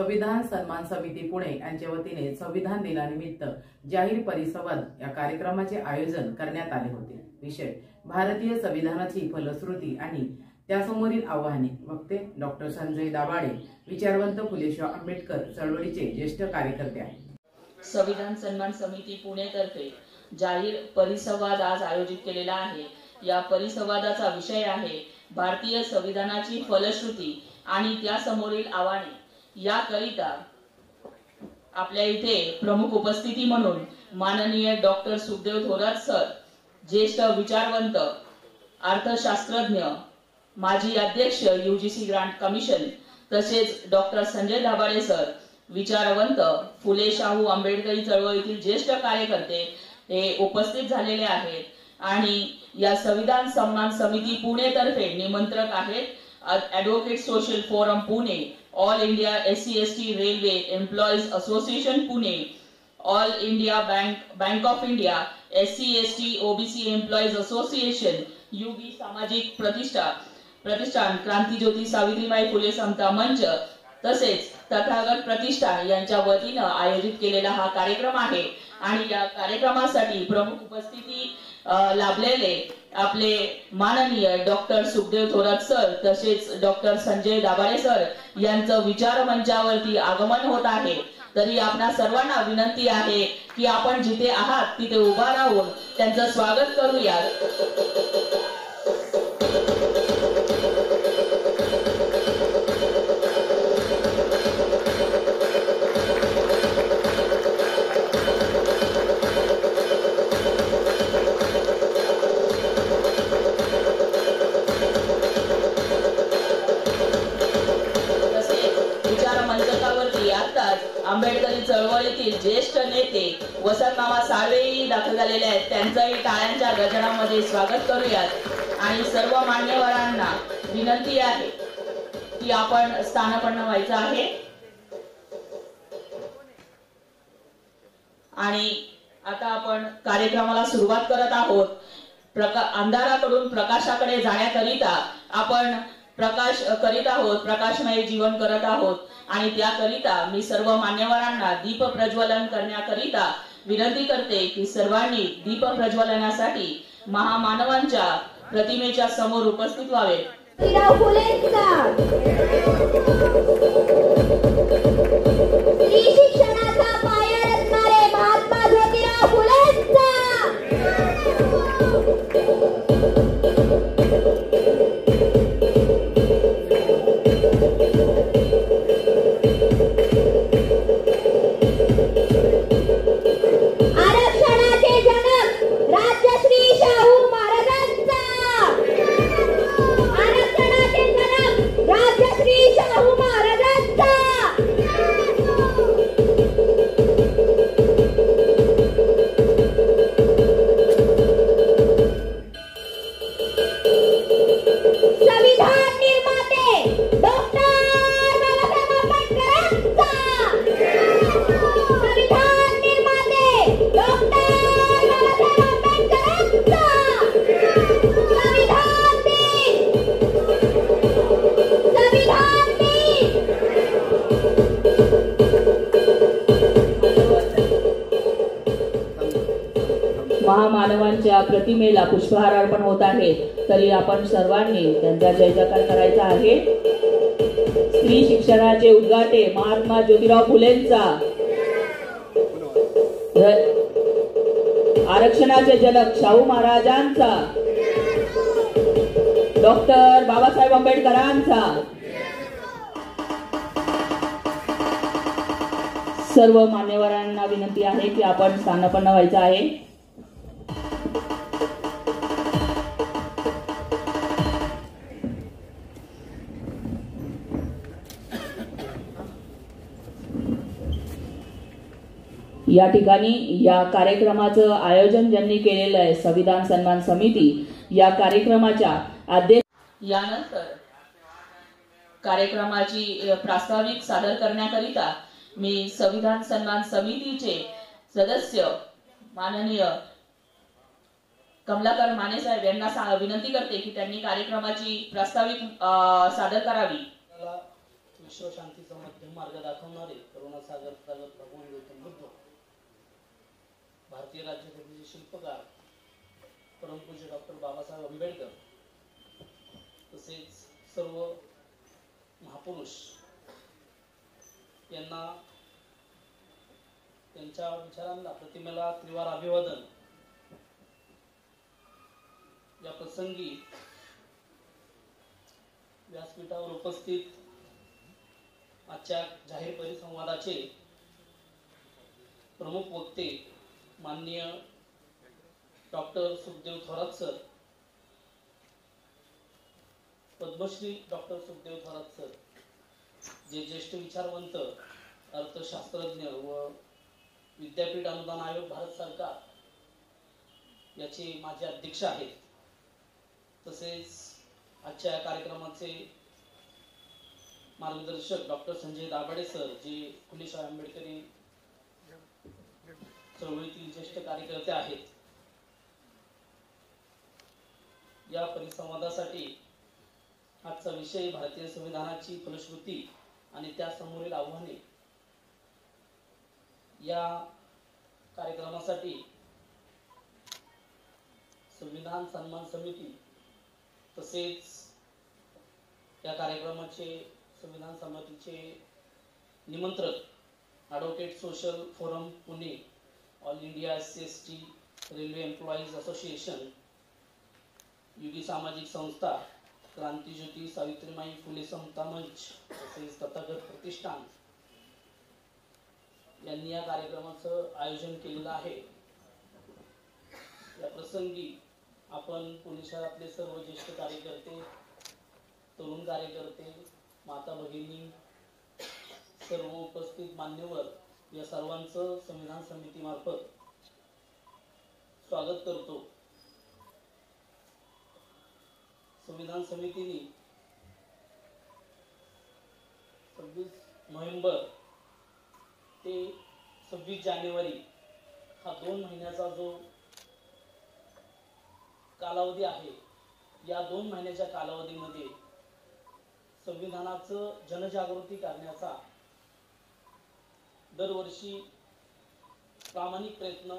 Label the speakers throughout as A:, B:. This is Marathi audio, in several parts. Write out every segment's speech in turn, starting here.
A: संविधान सन्मान समिती पुणे यांच्या वतीने संविधान दिनानिमित्त जाहीर परिसंवाद या कार्यक्रमाचे आयोजन करण्यात आले होते। विषय भारतीय संविधानाची फलश्रुती आणि त्यासमोरील आव्हाने। वक्ते डॉक्टर संजय दाभाडे, विचारवंत फुलेशाह आंबेडकर चळवळीचे ज्येष्ठ कार्यकर्ते आहेत।
B: संविधान सन्मान समिती पुणे तर्फे जाहीर परिसंवाद आज आयोजित केलेला आहे। या परिसंवादाचा विषय आहे भारतीय संविधानाची फलश्रुती आणि त्यासमोरील आव्हाने। याकरिता आपल्या इथे प्रमुख उपस्थिती म्हणून माननीय डॉक्टर सुखदेव थोरात सर, ज्येष्ठ विचारवंत, अर्थशास्त्रज्ञ, माजी अध्यक्ष यूजीसी ग्रांट कमिशन, तसेच डॉक्टर संजय दाभाडे सर, विचारवंत, फुलेशाह आंबेडकरी चळवळीतील ज्येष्ठ कार्यकर्ते हे उपस्थित झालेले आहेत। आणि या संविधान सन्मान समिती पुणे तर्फे निमंत्रक आहेत advocate social forum Pune, all India SC/ST railway employees association Pune, all India bank of India SC/ST OBC employees association, UB सामाजिक प्रतिष्ठान, क्रांतिज्योती सावित्रीबाई फुले समता मंच, तसेच तथागत प्रतिष्ठान यांच्या वतीने आयोजित केलेला हा कार्यक्रम आहे। आणि या कार्यक्रमासाठी प्रमुख उपस्थिती लाभलेले आपले माननीय डॉक्टर सुखदेव थोरात सर तसेच डॉक्टर संजय दाभाडे सर यांचं विचार मंचावरती आगमन होत आहे। तरी आपणा सर्वांना विनंती आहे की आपण जिथे आहात तिथे उभा राहून त्यांचं स्वागत करूया। आंबेडकरी चळवळीतील ज्येष्ठ नेते वसंतमामा साळवे दाखल झालेले आहेत, त्यांचंही टाळ्यांच्या गजरामध्ये स्वागत करूयात। आणि सर्व मान्यवरांना विनंती आहे की आपण स्थानापन्न व्हायचं आहे। आणि आता आपण कार्यक्रमाला सुरुवात करत आहोत। अंधाराकडून प्रकाशाकडे जाण्याकरिता आपण प्रकाश करीत आहोत, प्रकाशमय जीवन करत आहोत। आणि त्याकरिता मी सर्व मान्यवरांना दीप प्रज्वलन करण्याकरिता विनंती करते की सर्वांनी दीप प्रज्वलनासाठी महामानवांच्या प्रतिमेच्या समोर उपस्थित व्हावे। शिक्षणाचा पाया रचणारे महात्मा ज्योतिराव फुलेंचा महामानवांच्या प्रतिमेला पुष्पहार अर्पण होत आहे। तरी आपण सर्वांनी त्यांचा जय जयकार करायचा आहे। स्त्री शिक्षणाचे उद्गाटे महात्मा ज्योतिराव फुलेंचा, आरक्षणाचे जनक शाहू महाराजांचा, डॉक्टर बाबासाहेब आंबेडकरांचा। सर्व मान्यवरांना विनंती आहे की आपण स्थानापन्न व्हायचं आहे। या ठिकाणी या कार्यक्रमाचं आयोजन ज्यांनी केलेलं आहे संविधान सन्मान समिती, या कार्यक्रमाच्या अध्यक्ष। यानंतर कार्यक्रमाची प्रास्ताविक सादर करण्याकरिता मी संविधान सन्मान समितीचे सदस्य माननीय कमलाकर माने साहेब यांना विनंती करते की त्यांनी कार्यक्रमाची प्रास्ताविक सादर करावी।
C: विश्वशांतीचा मध्यम मार्ग दाखवणारे करुणासागर प्रगत भगवान गौतम बुद्ध, भारतीय राज्यघटनेचे शिल्पकार परमपूज्य डॉक्टर बाबासाहेब आंबेडकर, तसेच सर्व महापुरुष यांना त्यांच्या विचारांना प्रतिमेला त्रिवार अभिवादन. या प्रसंगी व्यासपीठावर उपस्थित आजच्या जाहीर परिसंवादाचे प्रमुख वक्ते माननीय doctor Sukhdev Thorat sir, Padmashri doctor Sukhdev Thorat sir, जे ज्येष्ठ विचारवंत, अर्थशास्त्रज्ञ व विद्यापीठ अनुदान आयोग भारत सरकार याचे माजी अध्यक्ष आहेत. तसेच आजच्या कार्यक्रमाचे मार्गदर्शक डॉक्टर संजय दाभाडे सर, जे फुलेशाह आंबेडकरी चळवळीतील ज्येष्ठ कार्यकर्ते आहेत. या परिसंवादासाठी आजचा विषय भारतीय संविधानाची फलश्रुती आणि त्यासमोरील आव्हाने. या कार्यक्रमासाठी संविधान सन्मान समिती तसेच या कार्यक्रमाचे संविधान समितीचे निमंत्रक advocate social forum Pune, all India SC/ST railway employees association, युगी सामाजिक संस्था, क्रांतिज्योती सावित्रीबाई फुले समता मंच तसेच तथागत प्रतिष्ठान यांनी या कार्यक्रमाचं आयोजन केलेलं आहे. या प्रसंगी आपण पुणे शहरातले सर्व ज्येष्ठ कार्यकर्ते, तरुण कार्यकर्ते, माता भगिनी, सर्व उपस्थित मान्यवर या सर्वांचं संविधान समितीमार्फत स्वागत करतो. संविधान समितीने 26 नोव्हेंबर ते 26 जानेवारी हा 2 महिन्याचा जो कालावधी आहे, या 2 महिन्याच्या कालावधीमध्ये संविधानाचं जनजागृती करण्याचा दरवर्षी प्रामाणिक प्रयत्न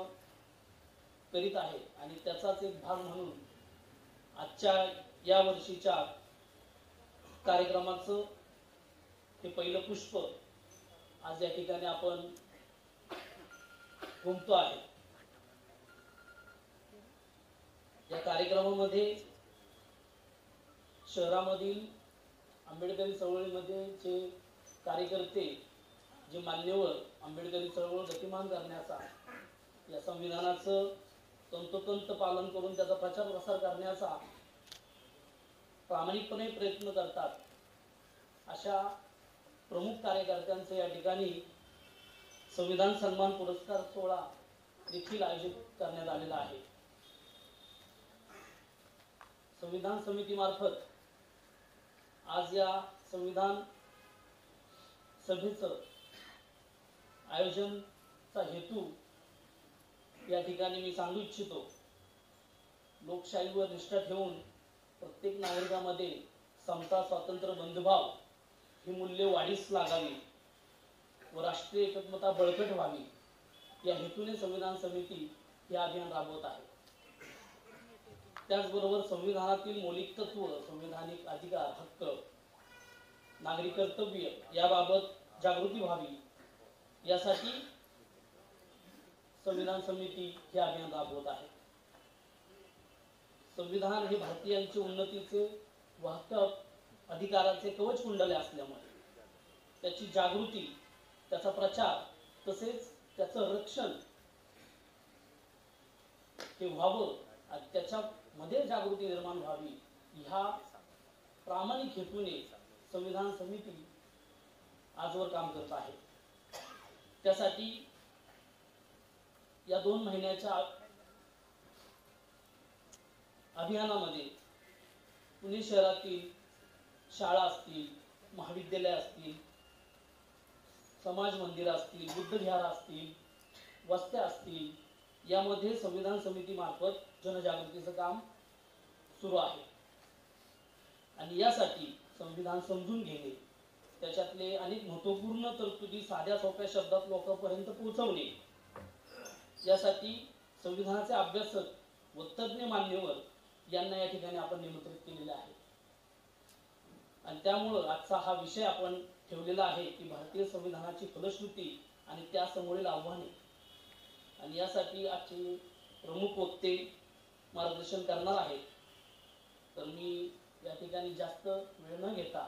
C: करीत आहे. आणि त्याचाच एक भाग म्हणून आजच्या या वर्षीच्या कार्यक्रमाचं हे पहिलं पुष्प आज या ठिकाणी आपण घुमतो आहे. या कार्यक्रमामध्ये शहरामधील आंबेडकरी चळवळीमध्ये जे कार्यकर्ते, जे मान्यवर आंबेडकरी चळवळ गतिमान करण्याचा, या संविधानाचं तंतोतंत पालन करून त्याचा प्रचार प्रसार करण्याचा प्रामाणिकपणे प्रयत्न करतात, अशा प्रमुख कार्यकर्त्यांचं या ठिकाणी संविधान सन्मान पुरस्कार सोहळा देखील आयोजित करण्यात आलेला आहे. संविधान समितीमार्फत आज या संविधान सभेचं आयोजनचा हेतू या ठिकाणी मी सांगू इच्छितो. लोकशाहीवर निष्ठा ठेवून प्रत्येक नागरिकामध्ये समता, स्वातंत्र्य, बंधुभाव ही मूल्ये वाढीस लागावी व राष्ट्रीय एकात्मता बळकट व्हावी, या हेतूने संविधान समिती हे अभियान राबवत आहे. त्याचबरोबर संविधानातील मौलिक तत्व, संविधानिक अधिकार, हक्क, नागरिक कर्तव्य याबाबत जागृती व्हावी, यासाठी संविधान समिती हे अभियान राबवत आहे. संविधान हे भारतीयांच्या उन्नतीचे व हक्क अधिकाराचे कवच कुंडले असल्यामुळे त्याची जागृती, त्याचा प्रचार तसेच त्याचं रक्षण हे व्हावं, त्याच्यामध्ये जागृती निर्माण व्हावी, ह्या प्रामाणिक हेतूने संविधान समिती आजवर काम करत आहे. त्यासाठी या 2 महिन्याच्या अभियानामध्ये पुणे शहरातील शाळा असतील, महाविद्यालय असतील, समाज मंदिर असतील, बुद्धविहार असतील, वस्त्या असतील, यामध्ये संविधान समितीमार्फत जनजागृतीचं काम सुरू आहे. आणि यासाठी संविधान समजून घेणे, त्याच्यातले अनेक महत्त्वपूर्ण तरतुदी साध्या सोप्या शब्दात लोकांपर्यंत पोहोचवणे यासाठी संविधानाचे अभ्यासक व तज्ज्ञ मान्यवर यांना या ठिकाणी आपण निमंत्रित केलेले आहे. आणि त्यामुळं आजचा हा विषय आपण ठेवलेला आहे की भारतीय संविधानाची फलश्रुती आणि त्यासमोरील आव्हाने. आणि यासाठी आजचे प्रमुख वक्ते मार्गदर्शन करणार आहेत. तर मी या ठिकाणी जास्त वेळ न घेता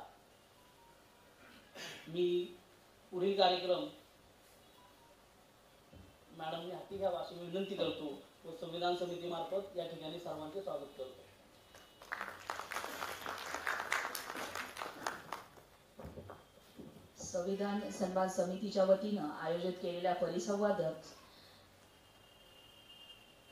C: मी पुढील कार्यक्रम मॅडमने हाती घ्यावा अशी विनंती करतो व संविधान समितीमार्फत या ठिकाणी सर्वांचे स्वागत करतो.
B: संविधान सन्मान समितीच्या वतीनं आयोजित केलेल्या परिसंवादात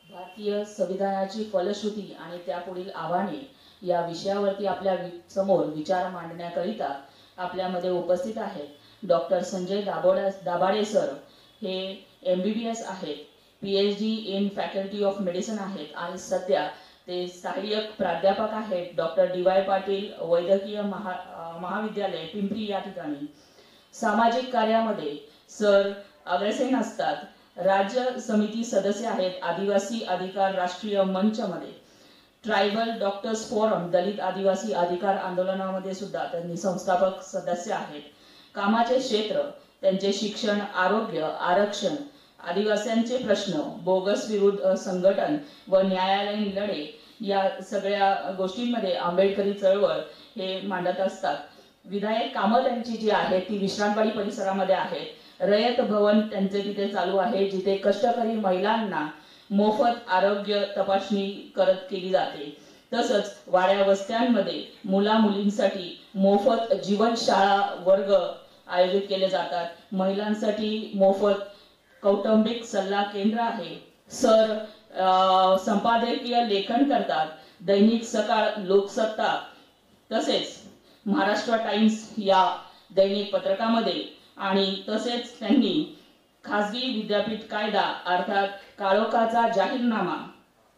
B: भारतीय संविधानाची फलश्रुती आणि त्यापुढील आव्हाने या विषयावरती आपल्या समोर विचार मांडण्याकरिता आपल्यामध्ये उपस्थित आहेत डॉक्टर संजय दाभाडे सर. हे MBBS आहेत, PhD in faculty of medicine आहेत आणि सध्या ते सहाय्यक प्राध्यापक आहेत डॉक्टर DY पाटील वैद्यकीय महाविद्यालय पिंपरी या ठिकाणी. सामाजिक कार्यामध्ये सर अग्रेसेन असतात. राज्य समिती सदस्य आहेत आदिवासी अधिकार राष्ट्रीय मंच मध्ये. ट्रायबल डॉक्टर्स फोरम दलित आदिवासी अधिकार आंदोलनामध्ये सुद्धा त्यांनी संस्थापक सदस्य आहेत. कामाचे क्षेत्र त्यांचे शिक्षण, आरोग्य, आरक्षण, आदिवासींचे प्रश्न, बोगस विरुद्ध संघटन व न्यायालयीन लढे या सगळ्या गोष्टींमध्ये आंबेडकरी चळवळ हे मांडत असतात. विधायक कामं त्यांची जी आहेत ती विश्रामबाडी परिसरामध्ये आहेत. रयत भवन त्यांचे तिथे चालू आहे जिथे कष्टकरी महिलांना मोफत आरोग्य तपासणी केली जाते. तसंच वाड्या वस्त्यांमध्ये मुला मुलींसाठी मोफत जीवनशाळा वर्ग आयोजित केले जातात. महिलांसाठी मोफत कौटुंबिक सल्ला केंद्र आहे. सर संपादकीय लेखन करतात. दैनिक सकाळ, लोकसत्ता तसेच महाराष्ट्र टाइम्स या दैनिक पत्रकामध्ये आणि तसेच त्यांनी खासगी विद्यापीठ कायदा अर्थात काळोखाचा जाहीरनामा,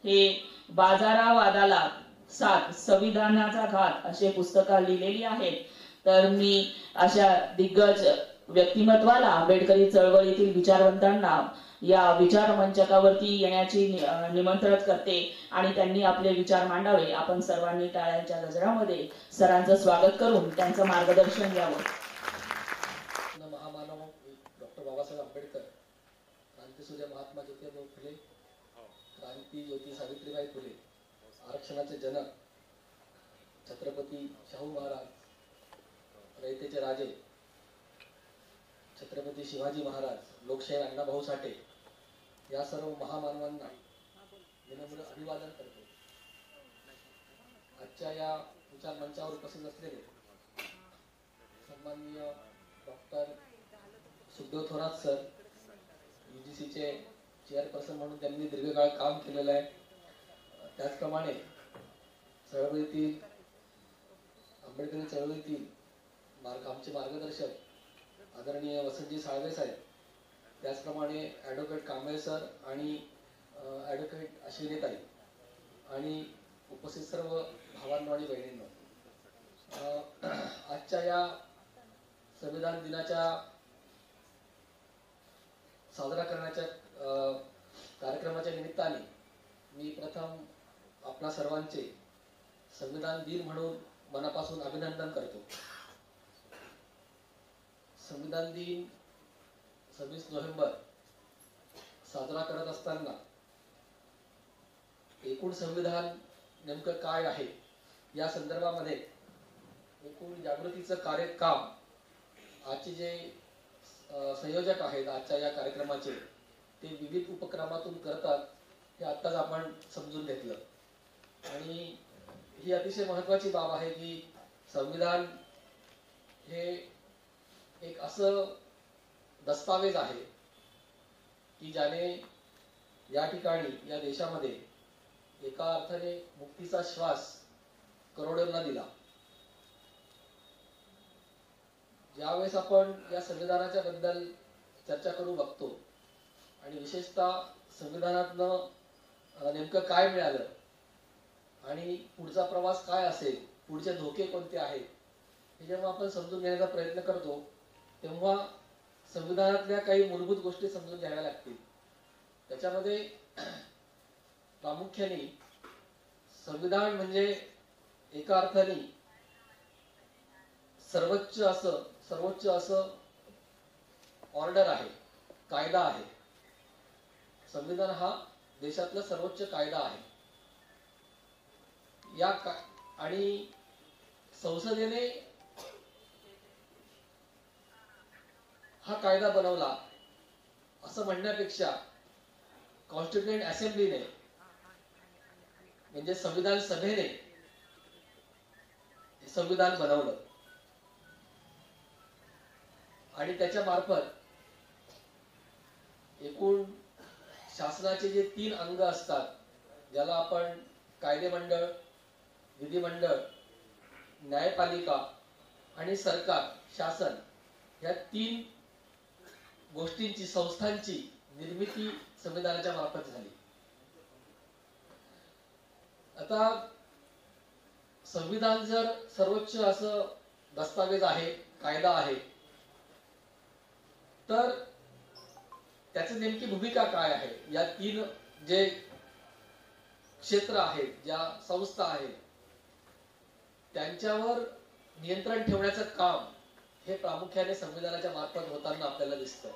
B: हे बाजारावादाला साथ, संविधानाचा घात असे पुस्तकं लिहिलेली आहेत. तर मी अशा दिग्गज व्यक्तिमत्वाला आंबेडकरी चळवळीतील विचारवंतांना या विचार मंचकावरती येण्याची निमंत्रित करते आणि त्यांनी आपले विचार मांडावे. आपण सर्वांनी टाळ्यांच्या गजरामध्ये सरांचं स्वागत करून त्यांचं मार्गदर्शन घ्यावं.
D: महामानव डॉक्टर बाबासाहेब आंबेडकर, क्रांतीसूर्य महात्मा ज्योतिबा फुले, क्रांती ज्योती सावित्रीबाई फुले, आरक्षणाचे जनक छत्रपती शाहू महाराज, रयतेचे राजे छत्रपती शिवाजी महाराज, लोकशाहीर अण्णाभाऊ साठे या सर्व महामानवांना विनम्र अभिवादन करतो. आजच्या या विचार मंचावर उपस्थित असलेले सन्माननीय डॉक्टर सुखदेव थोरात सर, UGCचे चेअरपर्सन म्हणून त्यांनी दीर्घकाळ काम केलेलं आहे. त्याचप्रमाणे चळवळीतील आंबेडकरी चळवळीतील आमचे मार्गदर्शक आदरणीय वसंतजी साळवे साहेब, त्याचप्रमाणे ॲडव्होकेट कांबळे सर आणि ॲडव्होकेट अश्विनीताई आणि उपस्थित सर्व भावांनो आणि बहिणींनो, आजच्या या संविधान दिनाच्या साजरा करण्याच्या कार्यक्रमाच्या निमित्ताने मी प्रथम आपल्या सर्वांचे संविधान दिन म्हणून मनापासून अभिनंदन करतो. संविधान दिन 26 नोव्हेंबर साजरा करत असताना एकूण संविधान नेमकं काय आहे या संदर्भामध्ये एकूण जागृतीचं काम आजचे जे संयोजक आहेत आजच्या या कार्यक्रमाचे, ते विविध उपक्रमातून करतात हे आत्ताच आपण समजून घेतलं. आणि ही अतिशय महत्त्वाची बाब आहे की संविधान हे एक असं दस्तावेज आहे की ज्याने या ठिकाणी या देशामध्ये एका अर्थाने मुक्तीचा श्वास करोडोंना दिला. ज्यावेळेस आपण या संविधानाच्या बद्दल चर्चा करू बघतो आणि विशेषतः संविधानातनं नेमकं काय मिळालं आणि पुढचा प्रवास काय असेल, पुढचे धोके कोणते आहेत, हे जेव्हा आपण समजून घेण्याचा प्रयत्न करतो तेव्हा संविधानातल्या काही मूलभूत गोष्टी समजून घ्याव्या लागतील. त्याच्यामध्ये प्रामुख्याने संविधान म्हणजे एका अर्थाने सर्वोच्च असं ऑर्डर आहे, कायदा आहे. संविधान हा देशातला सर्वोच्च कायदा आहे. आणि संसदेने हा कायदा बनवला असं म्हणण्यापेक्षा कॉन्स्टिट्युएंट असेंब्लीने म्हणजे संविधान सभेने संविधान बनवलं आणि त्याच्या मार्फत एकूण शासनाचे जे 3 अंग असतात, ज्याला आपण कायदेमंडळ, विधिमंडळ, न्यायपालिका आणि सरकार, शासन, या 3 गोष्टींची, संस्थांची निर्मिती संविधानाच्या मार्फत झाली. आता संविधान जर सर्वोच्च असं दस्तावेज आहे, कायदा आहे, तर त्याची नेमकी भूमिका काय आहे? या 3 जे क्षेत्र आहेत, ज्या संस्था आहेत, त्यांच्यावर नियंत्रण ठेवण्याचं काम हे प्रामुख्याने संविधानाच्या मार्फत होताना आपल्याला दिसतं.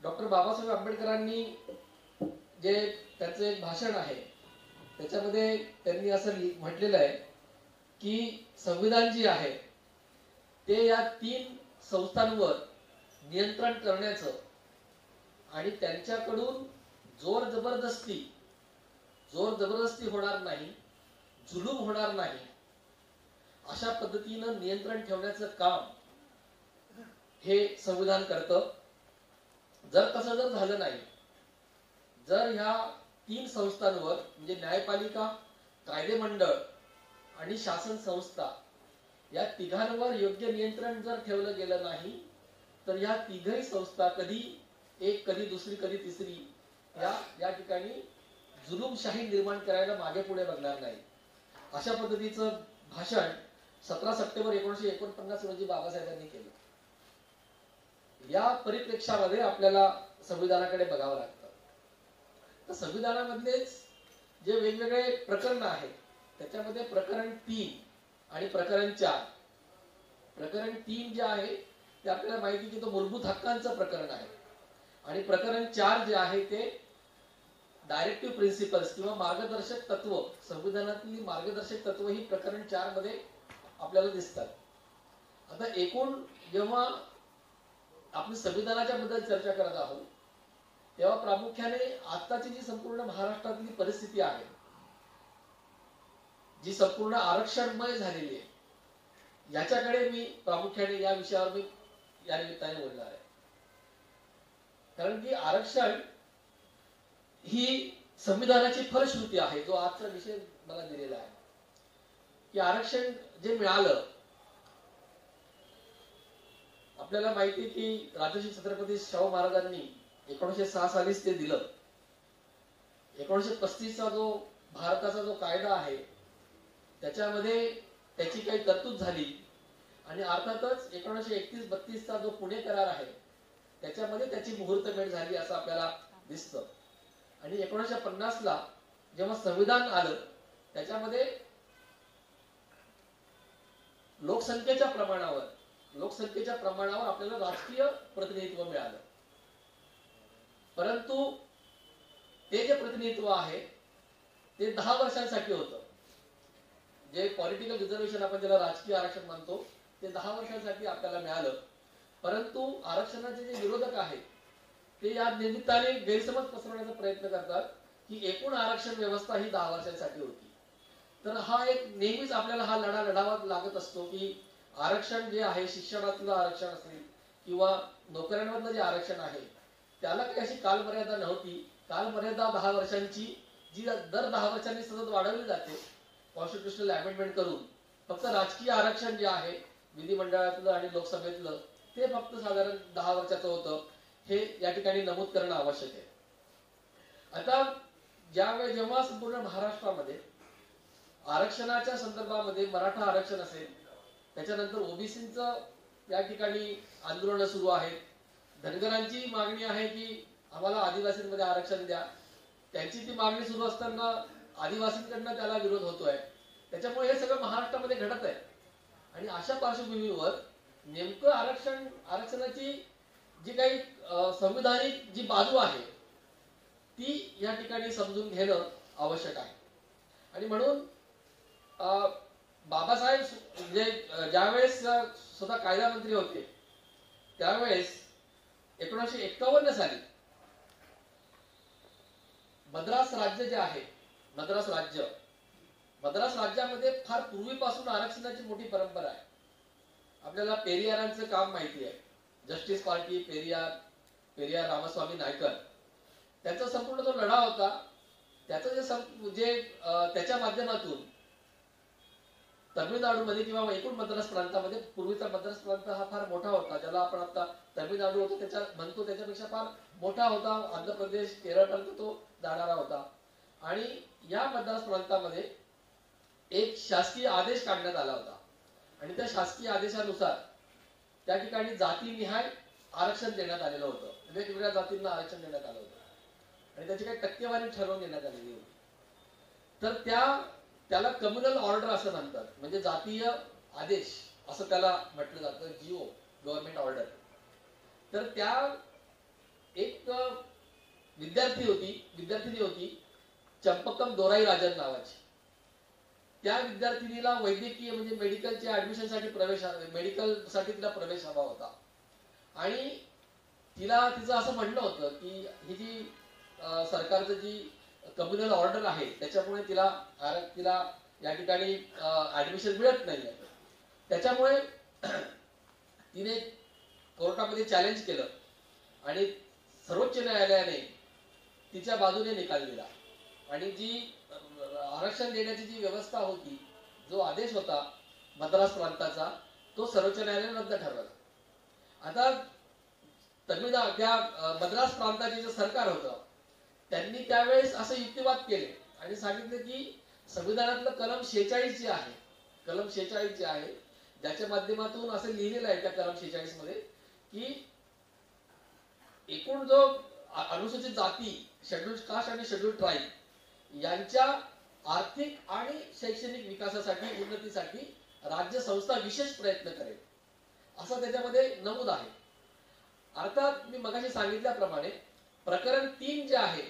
D: डॉक्टर बाबासाहेब आंबेडकरांनी जे त्यांचं एक भाषण आहे त्याच्यामध्ये त्यांनी असं म्हटलेलं आहे की संविधान जे आहे ते या 3 संस्थांवर नियंत्रण करण्याचं आणि त्यांच्याकडून जोर जबरदस्ती होणार नाही, जुलूम होणार नाही, अशा पद्धतीनं नियंत्रण ठेवण्याचं काम हे संविधान करतं. जर तसं जर झालं नाही, जर ह्या 3 संस्थांवर म्हणजे न्यायपालिका, कायदेमंडळ आणि शासन संस्था या तिघांवर योग्य नियंत्रण जर ठेवलं गेलं नाही, तर या तिघही संस्था कधी एक, कधी दुसरी, कधी तिसरी या ठिकाणी जुलूमशाही निर्माण करायला मागे पुढे बघणार नाही. अशा पद्धतीचं भाषण 17 सप्टेंबर 1949 रोजी बाबासाहेबांनी केलं. या परिप्रेक्षामध्ये आपल्याला संविधानाकडे बघावं लागतं. तर संविधानामधलेच जे वेगवेगळे प्रकरण आहेत त्याच्यामध्ये प्रकरण 3 आणि प्रकरण 4. प्रकरण 3 जे आहे ते आपल्याला माहिती की तो मूलभूत हक्कांचं प्रकरण आहे आणि प्रकरण 4 जे आहे ते डायरेक्टिव्ह प्रिन्सिपल्स किंवा मार्गदर्शक तत्व, संविधानातली मार्गदर्शक तत्व ही प्रकरण 4 मध्ये आपल्याला दिसतात. आता एकूण जेव्हा आपण संविधानाच्या बद्दल चर्चा करत आहोत तेव्हा प्रामुख्याने आताची जी संपूर्ण महाराष्ट्रातली परिस्थिती आहे, जी संपूर्ण आरक्षणमय झालेली आहे, याच्याकडे मी प्रामुख्याने या विषयावर मी या निमित्ताने बोलणार आहे. कारण की आरक्षण ही संविधानाची फलश्रुती आहे, जो आजचा विषय मला दिलेला आहे. की आरक्षण जे मिळालं, आपल्याला माहिती की राजर्षी छत्रपती शाहू महाराजांनी 1906 सालीच ते दिलं. 1935 चा जो भारताचा जो कायदा आहे त्याच्यामध्ये त्याची काही तरतूद झाली आणि अर्थातच 1931-32 चा जो पुणे करार आहे त्याच्यामध्ये त्याची मुहूर्तमेढ झाली असं आपल्याला दिसतं. आणि 1950 ला जेव्हा संविधान आलं त्याच्यामध्ये लोकसंख्येच्या प्रमाणावर आपल्याला राजकीय प्रतिनिधित्व मिळालं. परंतु ते जे प्रतिनिधित्व आहे ते 10 वर्षांसाठी होतं. जे पॉलिटिकल रिझर्वेशन आपण ज्याला राजकीय आरक्षण म्हणतो ते 10 वर्षांसाठी आपल्याला मिळालं. परंतु आरक्षणाचे जे विरोधक आहेत ते या निमित्ताने गैरसमज पसरवण्याचा प्रयत्न करतात की एकूण आरक्षण व्यवस्था ही 10 वर्षांसाठी होती. तर हा एक नेहमीच आपल्याला हा लढा लढावा लागत असतो की आरक्षण जे आहे, शिक्षणातलं आरक्षण असेल किंवा नोकऱ्यांमधलं जे आरक्षण आहे त्याला काही अशी कालमर्यादा नव्हती. कालमर्यादा 10 वर्षांची, जी दर 10 वर्षांनी सतत वाढवली जाते कॉन्स्टिट्युशनल अमेंडमेंट करून. फक्त राजकीय आरक्षण जे आहे विधिमंडळातलं आणि लोकसभेतलं ते फक्त साधारण 10 वर्षाचं होतं, हे या ठिकाणी नमूद करणं आवश्यक आहे. आता जेव्हा संपूर्ण महाराष्ट्रामध्ये आरक्षणाच्या संदर्भामध्ये मराठा आरक्षण असेल त्याच्यानंतर ओबीसींचं या ठिकाणी आंदोलन सुरू आहेत. धनगरांची मागणी आहे की आम्हाला आदिवासींमध्ये आरक्षण द्या. त्यांची ती मागणी सुरू असताना आदिवासींकडनं त्याला विरोध होतोय. त्याच्यामुळे हे सगळं महाराष्ट्रामध्ये घडत आहे. आणि अशा पार्श्वभूमीवर नेमकं आरक्षणाची जी काही संविधानिक जी बाजू आहे ती या ठिकाणी समजून घेणं आवश्यक आहे. आणि म्हणून बाबासाहेब म्हणजे ज्यावेळेस स्वतः कायदा मंत्री होते त्यावेळेस 1951 साली मद्रास राज्य जे आहे, मद्रास राज्यामध्ये फार पूर्वीपासून आरक्षणाची मोठी परंपरा आहे. आपल्याला पेरियारांचं काम माहिती आहे. जस्टिस पार्टी, पेरियार रामस्वामी नायकर, त्याचा संपूर्ण जो लढा होता त्याचं जे त्याच्या माध्यमातून तमिळनाडूमध्ये किंवा एकूण मद्रास प्रांतामध्ये, पूर्वीचा मद्रास प्रांत हा फार मोठा होता, ज्याला आपण आता तमिळनाडू होतो त्याच्यापेक्षा फार मोठा होता. आंध्र प्रदेश, केरळपर्यंत तो जाणारा होता. आणि या मद्रास प्रांतामध्ये एक शासकीय आदेश काढण्यात आला होता. आणि त्या शासकीय आदेशानुसार त्या ठिकाणी जातीनिहाय आरक्षण देण्यात आलेलं होतं. वेगवेगळ्या जातींना आरक्षण देण्यात आलं होतं आणि त्याची काही टक्केवारी ठरवून देण्यात आलेली होती. तर त्याला कम्युनल ऑर्डर असं म्हणतात, म्हणजे जातीय आदेश असं त्याला म्हटलं जातं, जीओ, गव्हर्नमेंट ऑर्डर. तर त्या एक विद्यार्थिनी होती चंपकम दोराई राजन नावाची. त्या विद्यार्थिनीला वैद्यकीय म्हणजे मेडिकलच्या ऍडमिशनसाठी मेडिकलसाठी तिला प्रवेश हवा होता. आणि तिचं असं म्हणणं होतं की ही जी सरकारचं जी कम्युनल ऑर्डर आहे त्याच्यामुळे तिला या ठिकाणी ऍडमिशन मिळत नाहीये. त्याच्यामुळे तिने कोर्टामध्ये चॅलेंज केलं आणि सर्वोच्च न्यायालयाने तिच्या बाजूने निकाल दिला. आणि जी आरक्षण देण्याची जी व्यवस्था होती, जो आदेश होता मद्रास प्रांताचा, तो सर्वोच्च न्यायालयाने रद्द ठरवला. आता त्या मद्रास प्रांताचे जे सरकार होतं त्यांनी त्यावेळेस असं युक्तिवाद केले आणि सांगितले की संविधानातलं कलम 46 जे आहे ज्याच्या माध्यमातून असं लिहिलेलं आहे त्या कलम 46 मध्ये की एकूण जो अनुसूचित जाती, शेड्यूल्ड कास्ट आणि शेड्यूल्ड ट्राईब यांच्या आर्थिक आणि शैक्षणिक विकासासाठी, उन्नतीसाठी राज्य संस्था विशेष प्रयत्न करेल असं त्याच्यामध्ये नमूद आहे. अर्थात मी मगाशी सांगितल्याप्रमाणे प्रकरण 3 जे आहे,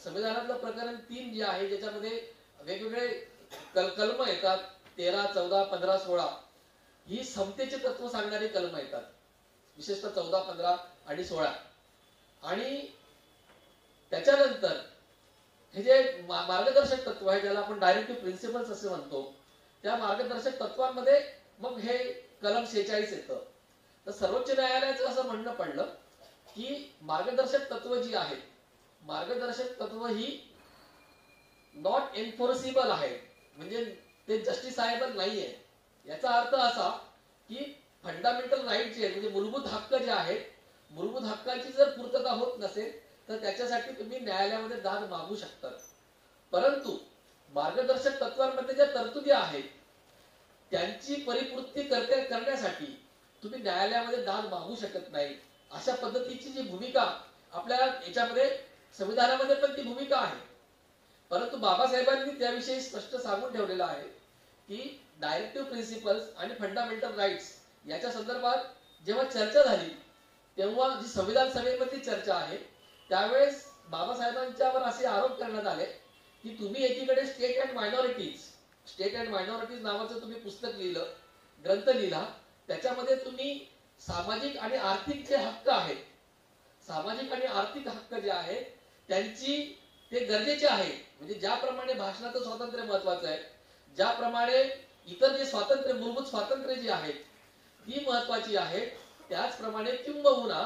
D: संविधानातलं प्रकरण 3 जे आहे ज्याच्यामध्ये वेगवेगळे कलम येतात, 13, 14, 15, 16 ही समतेचे तत्व सांगणारी कलम येतात, विशेषतः 14, 15 आणि 16. आणि त्याच्यानंतर हे जे मार्गदर्शक तत्व आहे ज्याला आपण डायरेक्टिव्ह प्रिन्सिपल्स असे म्हणतो, त्या मार्गदर्शक तत्वांमध्ये मग हे कलम 46 येतं. तर सर्वोच्च न्यायालयाचं असं म्हणणं पडलं की मार्गदर्शक तत्व जी आहेत, मार्गदर्शक तत्व ही नॉट एन्फोर्सिबल आहे, म्हणजे ते जस्टिसायबल नाहीये. याचा अर्थ असा की फंडामेंटल राईट जे म्हणजे मूलभूत हक्क जे आहेत, मूलभूत हक्कांची जर पूर्तता होत नसेल तर त्याच्यासाठी तुम्ही न्यायालयामध्ये दाद मागू शकता. परंतु मार्गदर्शक तत्वांमध्ये ज्या तरतुदी आहेत त्यांची परिपूर्ती करण्यासाठी तुम्ही न्यायालयामध्ये दाद मागू शकत नाही. अशा पद्धतीची जी भूमिका आपल्या याच्यामध्ये संविधानामध्ये पण ती भूमिका आहे. परंतु बाबासाहेबांनी त्याविषयी स्पष्ट सांगून ठेवलेलं आहे की डायरेक्टिव्ह प्रिन्सिपल्स आणि फंडामेंटल राईट्स याच्या संदर्भात जेव्हा चर्चा झाली तेव्हा जी संविधान सभेमधली चर्चा आहे त्यावेळेस बाबासाहेबांच्यावर असे आरोप करण्यात आले की तुम्ही एकीकडे स्टेट अँड मायनॉरिटीज नावाचं तुम्ही पुस्तक लिहिलं, ग्रंथ लिहिला, त्याच्यामध्ये तुम्ही सामाजिक आणि आर्थिक जे हक्क आहेत, सामाजिक आणि आर्थिक हक्क जे आहेत त्यांची ते गरजेचे आहे. म्हणजे ज्याप्रमाणे भाषणाचं स्वातंत्र्य महत्वाचं आहे, ज्याप्रमाणे इतर जे स्वातंत्र्य, मूलभूत स्वातंत्र्य जी आहेत ती महत्वाची आहेत, त्याचप्रमाणे किंबहुना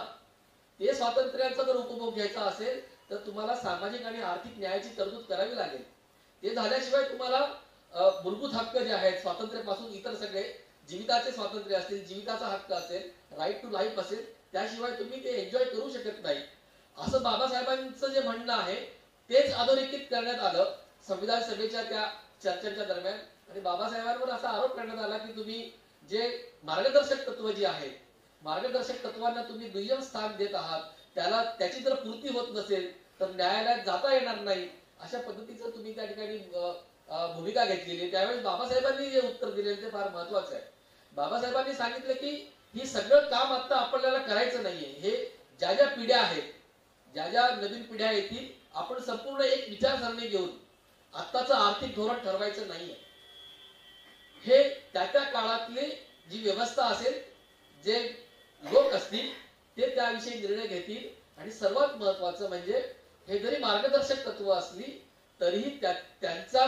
D: ते स्वातंत्र्याचा जर उपभोग घ्यायचा असेल तर तुम्हाला सामाजिक आणि आर्थिक न्यायाची तरतूद करावी लागेल. ते झाल्याशिवाय तुम्हाला मूलभूत हक्क जे आहेत स्वातंत्र्यापासून इतर सगळे, जीविताचे स्वातंत्र्य असतील, जीविताचा हक्क असेल, राईट टू लाईफ असेल, त्याशिवाय तुम्ही ते एन्जॉय करू शकत नाही. असं बाबासाहेबांचं जे म्हणणं आहे तेच अधोरेखित करण्यात आलं संविधान सभेच्या त्या चर्चेच्या दरम्यान. आणि बाबासाहेबांवर असा आरोप करण्यात आला की तुम्ही जे मार्गदर्शक तत्व जी आहेत, मार्गदर्शक तत्वांना तुम्ही दुय्यम स्थान देत आहात, त्याची जर पूर्ती होत नसेल तर न्यायालयात जाता येणार नाही, अशा पद्धतीचं तुम्ही त्या ठिकाणी भूमिका घेतलेली. त्यावेळेस बाबासाहेबांनी जे उत्तर दिले ते फार महत्वाचं आहे. बाबासाहेबांनी सांगितलं की ही सगळं काम आता आपल्याला करायचं नाहीये. हे ज्या ज्या पिढ्या आहेत, ज्या ज्या नवीन पिढ्या येतील, आपण संपूर्ण एक विचारसरणी घेऊन आत्ताचं आर्थिक धोरण ठरवायचं नाहीये. हे त्या त्या काळातली जी व्यवस्था असेल, जे लोक असतील ते त्याविषयी निर्णय घेतील. आणि सर्वात महत्वाचं म्हणजे हे जरी मार्गदर्शक तत्व असली तरीही त्यांच्या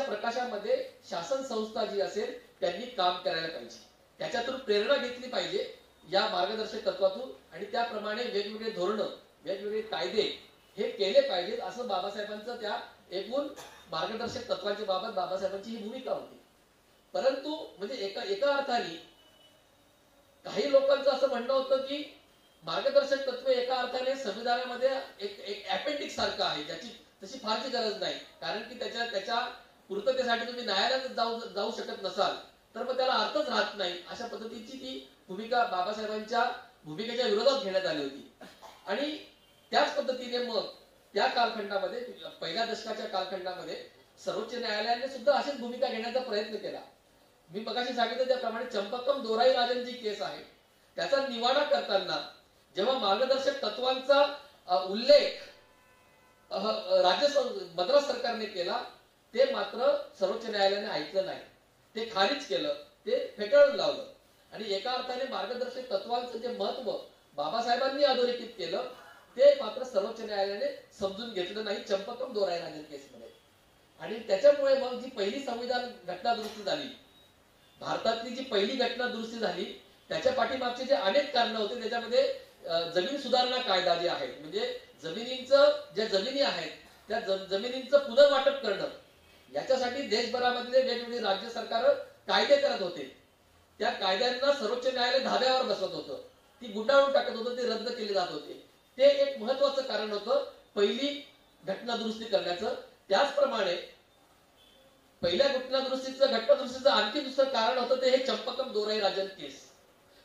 D: प्रकाशामध्ये शासन संस्था जी असेल त्यांनी काम करायला पाहिजे, त्याच्यातून प्रेरणा घेतली पाहिजे या मार्गदर्शक तत्वातून, आणि त्याप्रमाणे वेगवेगळे धोरणं, वेगवेगळे कायदे हे केले पाहिजेत, असं बाबासाहेबांचं त्या एकूण मार्गदर्शक तत्वांच्या बाबत बाबासाहेबांची ही भूमिका होती. परंतु म्हणजे एका अर्थाने काही लोकांचं असं म्हणणं होतं की मार्गदर्शक तत्व एका अर्थाने संविधानामध्ये एक अपेंडिक्स सारखं आहे, ज्याची तशी फारशी गरज नाही, कारण की त्याच्या पूर्ततेसाठी तुम्ही न्यायालयात जाऊ शकत नसाल तर मग त्याला अर्थच राहत नाही. अशा पद्धतीची ती भूमिका बाबासाहेबांच्या भूमिकेच्या विरोधात घेण्यात आली होती. आणि त्याच पद्धतीने मग त्या कालखंडामध्ये, पहिल्या दशकाच्या कालखंडामध्ये सर्वोच्च न्यायालयाने सुद्धा अशीच भूमिका घेण्याचा प्रयत्न केला. मी मगाशी सांगितलं त्याप्रमाणे चंपकम दोराई राजन जी केस आहे त्याचा निवाडा करताना जेव्हा मार्गदर्शक तत्वांचा उल्लेख मद्रास सरकारने केला, ते मात्र सर्वोच्च न्यायालयाने ऐकलं नाही, ते खारिज केलं, ते फेटाळून लावलं. आणि एका अर्थाने मार्गदर्शक तत्वांचं जे महत्व बाबासाहेबांनी अधोरेखित केलं ते मात्र सर्वोच्च न्यायालयाने समजून घेतलं नाही चंपकम दोराई राजन केसमध्ये. आणि त्याच्यामुळे मग जी पहिली संविधान घटना दुरुस्ती झाली, भारतातली जी पहिली घटना दुरुस्ती झाली, त्याच्या पाठीमागचे जे अनेक कारण होते, त्याच्यामध्ये जमीन सुधारणा कायदा जे आहे, म्हणजे ज्या जमिनी आहेत त्या जमिनींचं पुनर्वाटप करणं, याच्यासाठी देशभरामधले वेगवेगळी राज्य सरकार कायदे करत होते. त्या कायद्यांना सर्वोच्च न्यायालय धाब्यावर बसवत होतं, ती गुंडाळून टाकत होतं, ते रद्द केले जात होते. ते एक महत्वाचं कारण होतं पहिली घटना दुरुस्ती करण्याचं. त्याचप्रमाणे पहिल्या घटना दुरुस्तीचं आणखी दुसरं कारण होतं ते हे चंपकम दोराई राजन केस.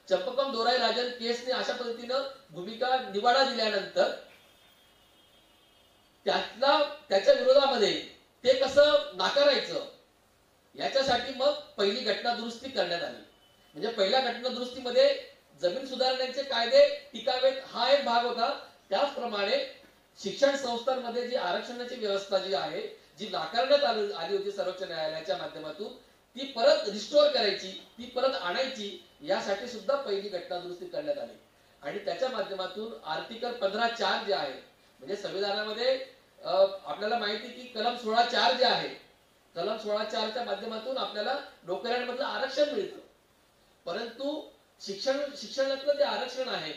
D: चंपकम दोराई राजन केसने अशा पद्धतीनं भूमिका निवाडा दिल्यानंतर त्याच्या विरोधामध्ये ते कसं नाकारायचं याच्यासाठी मग पहिली घटना दुरुस्ती करण्यात आली. म्हणजे पहिल्या घटना दुरुस्तीमध्ये जमीन सुधारण्याचे कायदे टिकावेत हा एक भाग होता. त्याचप्रमाणे शिक्षण संस्थांमध्ये जी आरक्षणाची व्यवस्था जी आहे, जी नाकारण्यात आली होती सर्वोच्च न्यायालयाच्या माध्यमातून, ती परत रिस्टोर करायची, ती परत आणायची, यासाठी सुद्धा पहिली घटना दुरुस्ती करण्यात आली. आणि त्याच्या माध्यमातून आर्टिकल 15(4) जे आहे, म्हणजे संविधानामध्ये आपल्याला माहिती की कलम 16(4) जे आहे, कलम 16(4) माध्यमातून आपल्याला नोकऱ्यांमधलं आरक्षण मिळतं. परंतु शिक्षणातलं जे आरक्षण आहे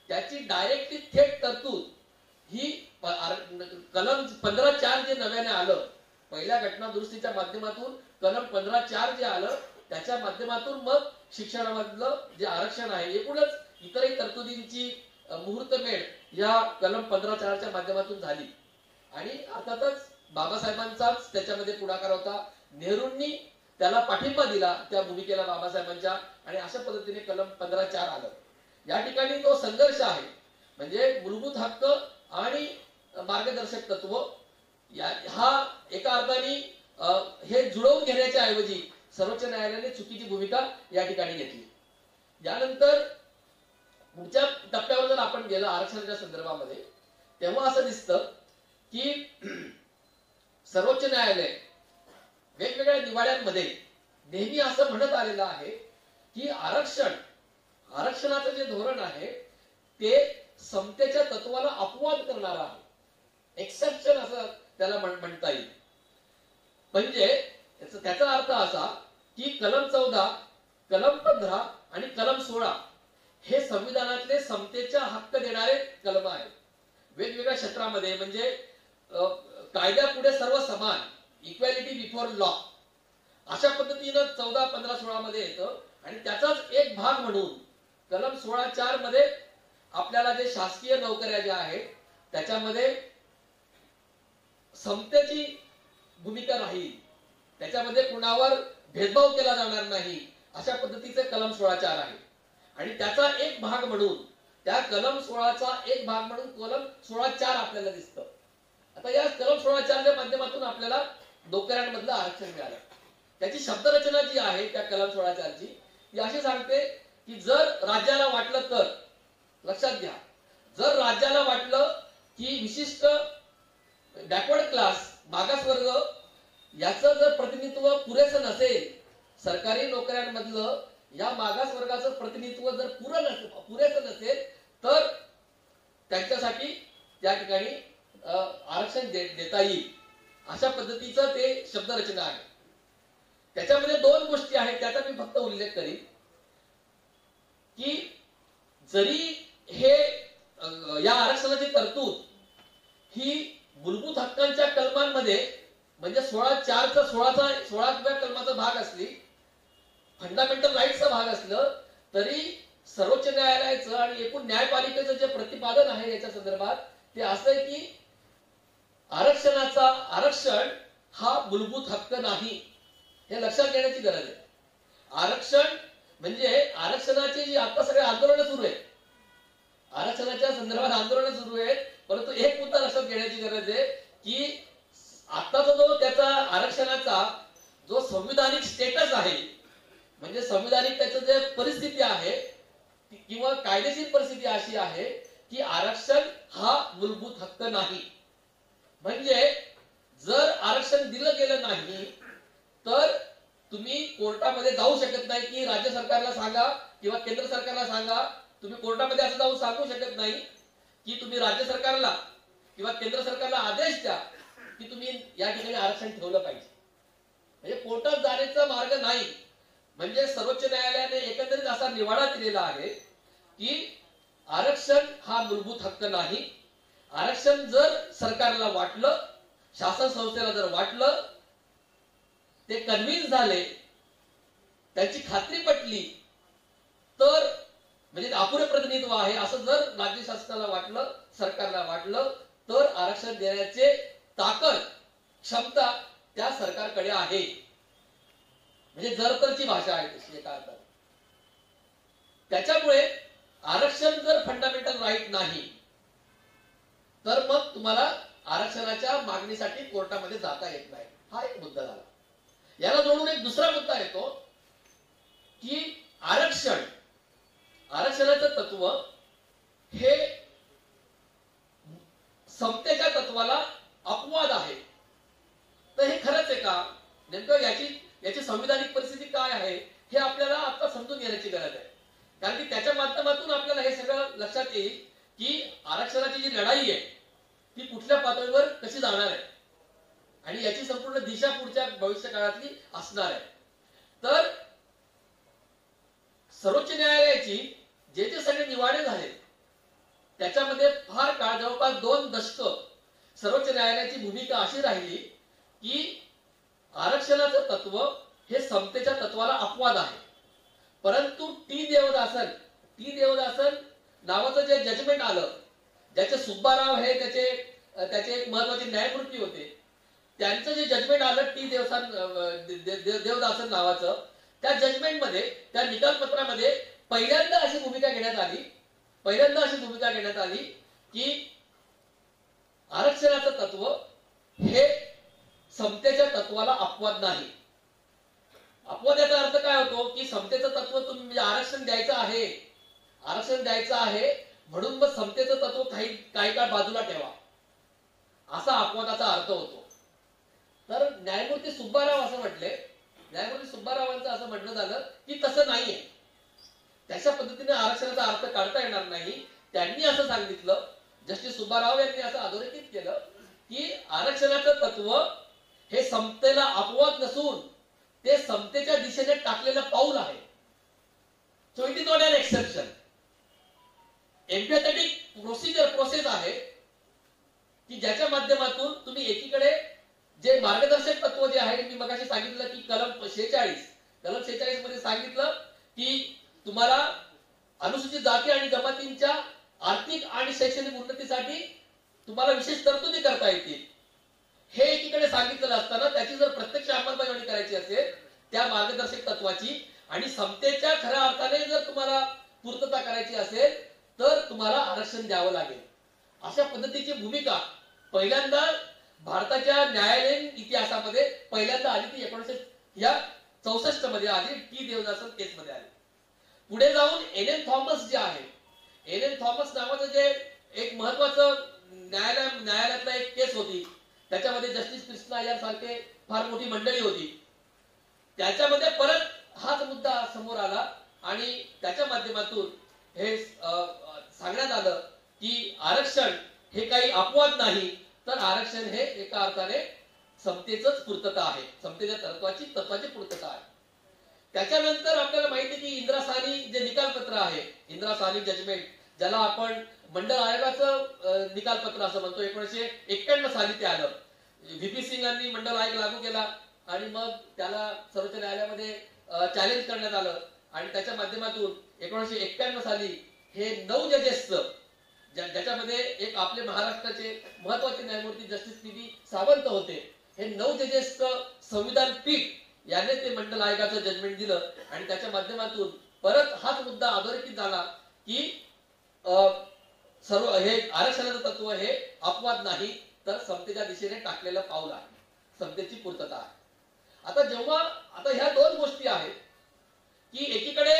D: त्याची डायरेक्टली थेट तरतूद ही कलम 15(4) जे नव्याने आलं, पहिल्या घटना दुरुस्तीच्या माध्यमातून कलम 15(4) जे आलं, त्याच्या माध्यमातून मग शिक्षणामधलं जे आरक्षण आहे, एकूणच इतरही तरतुदींची मुहूर्तमेढ या कलम 15(4) माध्यमातून झाली. आणि अर्थातच बाबासाहेबांचाच त्याच्यामध्ये पुढाकार होता. नेहरूंनी त्याला पाठिंबा दिला त्या भूमिकेला बाबासाहेबांच्या, आणि अशा पद्धतीने कलम 15(4) आलं. या ठिकाणी तो संघर्ष आहे, म्हणजे मूलभूत हक्क आणि मार्गदर्शक तत्व हा एका अर्थाने हे जुळवून घेण्याच्या ऐवजी सर्वोच्च न्यायालयाने चुकीची भूमिका या ठिकाणी घेतली. यानंतर पुढच्या टप्प्यावर जर आपण गेलो आरक्षणाच्या संदर्भामध्ये, तेव्हा असं दिसतं की सर्वोच्च न्यायालय वेगवेगळ्या निवाड्यांमध्ये नेहमी असं म्हणत आलेलं आहे की आरक्षणाचं जे धोरण आहे ते समतेच्या तत्वाला अपवाद करणारं आहे, एक्सेप्शन असं त्याला म्हणता येईल. म्हणजे त्याचा अर्थ असा की कलम 14, कलम 15 आणि कलम 16 हे संविधानातले समतेचा हक्क देणारे कलम आहेत. वेगवेगळ्या क्षेत्रामध्ये, म्हणजे कायद्यापुढे सर्व समान, इक्वॅलिटी बिफोर लॉ, अशा पद्धतीनं 14, 15, 16 मध्ये येतं. आणि त्याचाच एक भाग म्हणून कलम 16(4) मध्ये आपल्याला जे शासकीय नोकऱ्या ज्या आहेत त्याच्यामध्ये समतेची भूमिका राहील, त्याच्यामध्ये कुणावर भेदभाव केला जाणार नाही अशा पद्धतीचे कलम 16(4) आहे. आणि त्याचा एक भाग म्हणून, त्या कलम 16चा एक भाग म्हणून कलम 16(4) आपल्याला दिसतं. आता या कलम 16(4) माध्यमातून आपल्याला नोकऱ्यांमधलं आरक्षण मिळालं. त्याची शब्दरचना जी आहे त्या कलम 16(4) ती अशी सांगते की जर राज्याला वाटलं तर, लक्षात घ्या, जर राज्याला वाटलं की विशिष्ट बॅकवर्ड क्लास, मागासवर्ग याचं जर प्रतिनिधित्व पुरेसं नसेल, सरकारी नोकऱ्यांमधलं या मागासवर्गाचं प्रतिनिधित्व जर पुरेसं नसेल, तर त्यांच्यासाठी त्या ठिकाणी आरक्षण देता येईल. अशा पद्धतीचं ते शब्दरचना आहे. त्याच्यामध्ये दोन गोष्टी आहेत, त्याचा मी फक्त उल्लेख करीन की जरी हे या आरक्षणाची तरतूद ही मूलभूत हक्कांच्या कलमांमध्ये म्हणजे 16(4)चा कलमाचा भाग असली, फंडामेंटल राईट्सचा भाग असलं, तरी सर्वोच्च न्यायालयाचं आणि एकूण न्यायपालिकेचं जे प्रतिपादन आहे याच्या संदर्भात ते असं आहे की आरक्षण हा मूलभूत हक्क नाही, हे लक्षात घेण्याची गरज आहे. आरक्षण म्हणजे आरक्षणाची जी आता सगळे आंदोलनं सुरू आहेत, आरक्षणाच्या संदर्भात आंदोलनं सुरू आहेत, परंतु एक मुद्दा लक्षात घेण्याची गरज आहे की आताचा जो त्याचा आरक्षणाचा जो संविधानिक स्टेटस आहे, म्हणजे संविधानिक त्याचं जे परिस्थिती आहे किंवा कायदेशीर परिस्थिती अशी आहे की आरक्षण हा मूलभूत हक्क नाही. म्हणजे जर आरक्षण दिलं गेलं नाही तर तुम्ही कोर्टामध्ये जाऊ शकत नाही की राज्य सरकारला सांगा किंवा केंद्र सरकारला सांगा. तुम्ही कोर्टामध्ये असं जाऊन सांगू शकत नाही की तुम्ही राज्य सरकारला किंवा केंद्र सरकारला आदेश द्या की तुम्ही या ठिकाणी आरक्षण ठेवलं पाहिजे. म्हणजे कोर्टात जाण्याचा मार्ग नाही. म्हणजे सर्वोच्च न्यायालयाने एकंदरीत असा निवाडा दिलेला आहे की आरक्षण हा मूलभूत हक्क नाही. आरक्षण जर सरकारला वाटलं, शासन संस्थेला जर वाटलं, ते कन्व्हिन्स झाले, त्यांची खात्री पटली, तर म्हणजे अपुरे प्रतिनिधित्व आहे असं जर राज्य शासनाला वाटलं, सरकारला वाटलं, तर आरक्षण देण्याचे ताकद, क्षमता त्या सरकारकडे आहे. म्हणजे जरतरची भाषा आहे तशी एका अर्थात. त्याच्यामुळे आरक्षण जर फंडामेंटल राईट नाही तर मग तुम्हाला आरक्षणाच्या मागणीसाठी कोर्टामध्ये जाता येत नाही. हा एक मुद्दा झाला. याला जोडून एक दुसरा मुद्दा येतो की आरक्षणाचं तत्व हे समतेच्या तत्वाला अपवाद आहे. तर हे खरंच आहे का? नेमकं याची संविधानिक परिस्थिती काय आहे हे आपल्याला आता समजून घेण्याची गरज आहे. कारण की त्याच्या माध्यमातून आपल्याला हे सगळं लक्षात येईल की आरक्षणाची जी लढाई आहे ती कुठल्या पातळीवर कशी जाणार आहे आणि याची संपूर्ण दिशा पुढच्या भविष्य काळातली असणार आहे. तर सर्वोच्च न्यायालयाची जे सगळे निवाडे झाले त्याच्यामध्ये फार काळ, जवळपास 2 दशक सर्वोच्च न्यायालयाची भूमिका अशी राहिली की आरक्षणाचं तत्व हे समतेच्या तत्वाला अपवाद आहे. परंतु टी देवदासन नावाचं जे जजमेंट आलं, ज्याचे सुब्बाराव हे त्याचे एक महत्वाचे न्यायमूर्ती होते, त्यांचं जे जजमेंट आलं टी देवदासन नावाचं, त्या जजमेंटमध्ये, त्या निकालपत्रामध्ये पहिल्यांदा अशी भूमिका घेण्यात आली की आरक्षणाचं तत्व हे समतेच्या तत्वाला अपवाद नाही. अपवाद याचा अर्थ काय होतो की समतेचं तत्व तुम्ही म्हणजे आरक्षण द्यायचं आहे म्हणून मग समतेचं तत्व काही काळ बाजूला ठेवा, असा अपवादाचा अर्थ होतो. तर न्यायमूर्ती सुब्बाराव असं म्हटले, न्यायमूर्ती सुब्बारावांचं असं म्हणणं झालं की तसं नाहीये, त्याच्या पद्धतीने आरक्षणाचा अर्थ काढता येणार नाही. त्यांनी असं सांगितलं, जस्टिस सुब्बाराव यांनी असं अधोरेखित केलं की आरक्षणाचं तत्व हे समतेला अपवाद नसून ते समतेच्या दिशेने टाकलेलं पाऊल आहे. So it is not an exception. Empathetic process आहे की ज्याच्या माध्यमातून तुम्ही एकीकडे जे मार्गदर्शक तत्व जे आहे, मी मगाशी सांगितलं की कलम 46 मध्ये सांगितलं की तुम्हाला अनुसूचित जाती आणि जमातींच्या आर्थिक आणि शैक्षणिक उन्नतीसाठी तुम्हाला विशेष तरतुदी करता येतील. हे एकीकडे सांगितलेलं असताना त्याची जर प्रत्यक्ष अंमलबजावणी करायची असेल त्या मार्गदर्शक तत्वाची आणि समतेच्या खऱ्या अर्थाने जर तुम्हाला पूर्तता करायची असेल तर तुम्हाला आरक्षण द्यावं लागेल. अशा पद्धतीची भूमिका पहिल्यांदा भारताच्या न्यायालयीन इतिहासामध्ये पहिल्यांदा आली ती 1964 मध्ये आली, टी देवदासन केस मध्ये आली. पुढे जाऊन एन थॉमस जे आहे, एन थॉमस नावाचं जे एक महत्वाचं न्यायालयातला एक केस होती, त्याच्यामध्ये जस्टिस कृष्णा अय्यर सारखे फार मोठी मंडळी होती. त्याच्यामध्ये परत हाच मुद्दा समोर आला आणि त्याच्या माध्यमातून हे सांगण्यात आलं की आरक्षण हे काही अपवाद नाही, तर आरक्षण हे एका अर्थाने समतेचंच पूर्तता आहे, समतेच्या तत्वाची पूर्तता आहे. त्याच्यानंतर आपल्याला माहिती आहे की इंदिरा साहनी जे निकालपत्र आहे, इंदिरा साहनी जजमेंट, ज्याला आपण मंडळ आयोगाचं निकालपत्र असं म्हणतो, 1991 साली ते आलं. व्हीपी सिंग यांनी मंडळ आयोग लागू केला आणि मग त्याला सर्वोच्च न्यायालयामध्ये चॅलेंज करण्यात आलं आणि त्याच्या माध्यमातून 1991 साली हे 9 जजेसचं, ज्याच्यामध्ये एक आपले महाराष्ट्राचे महत्वाचे न्यायमूर्ती जस्टिस पी सावंत होते, हे 9 जजेसचं संविधान पीठ याने ते मंडल आयोगाचं जजमेंट दिलं आणि त्याच्या माध्यमातून परत हाच मुद्दा अधोरेखित झाला की सर्व हे आरक्षणाचं तत्व हे अपवाद नाही, तर समतेच्या दिशेने टाकलेलं पाऊल आहे, समतेची पूर्तता आहे. आता ह्या दोन गोष्टी आहेत की एकीकडे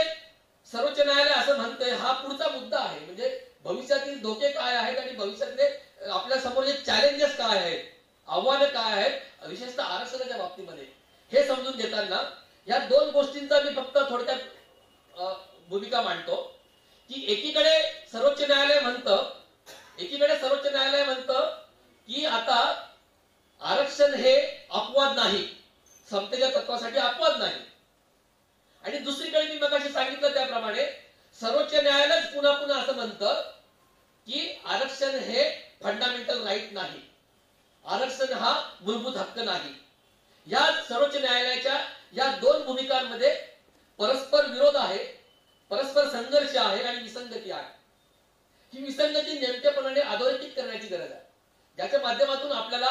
D: सर्वोच्च न्यायालय असं म्हणतंय हा पुढचा मुद्दा आहे, म्हणजे भविष्यातील धोके काय आहेत आणि भविष्यातले आपल्या समोर जे चॅलेंजेस काय आहेत, आव्हानं काय आहेत, विशेषतः आरक्षणाच्या बाबतीमध्ये हे समजून घेताना या दोन गोष्टींचा मी फक्त थोडक्यात भूमिका मांडतो की एकीकडे सर्वोच्च न्यायालय म्हणतं की आता आरक्षण हे अपवाद नाही, समतेच्या तत्वासाठी अपवाद नाही, आणि दुसरीकडे मी मगाशी सांगितलं त्याप्रमाणे सर्वोच्च न्यायालयच पुन्हा पुन्हा असं म्हणतं की आरक्षण हे फंडामेंटल राईट नाही, आरक्षण हा मूलभूत हक्क नाही. या सर्वोच्च न्यायालयाच्या या दोन भूमिकांमध्ये परस्पर विरोध आहे, परस्पर संघर्ष आहे आणि विसंगती आहे. ही विसंगती नेमकेपणाने अधोरेखित करण्याची गरज आहे, ज्याच्या माध्यमातून आपल्याला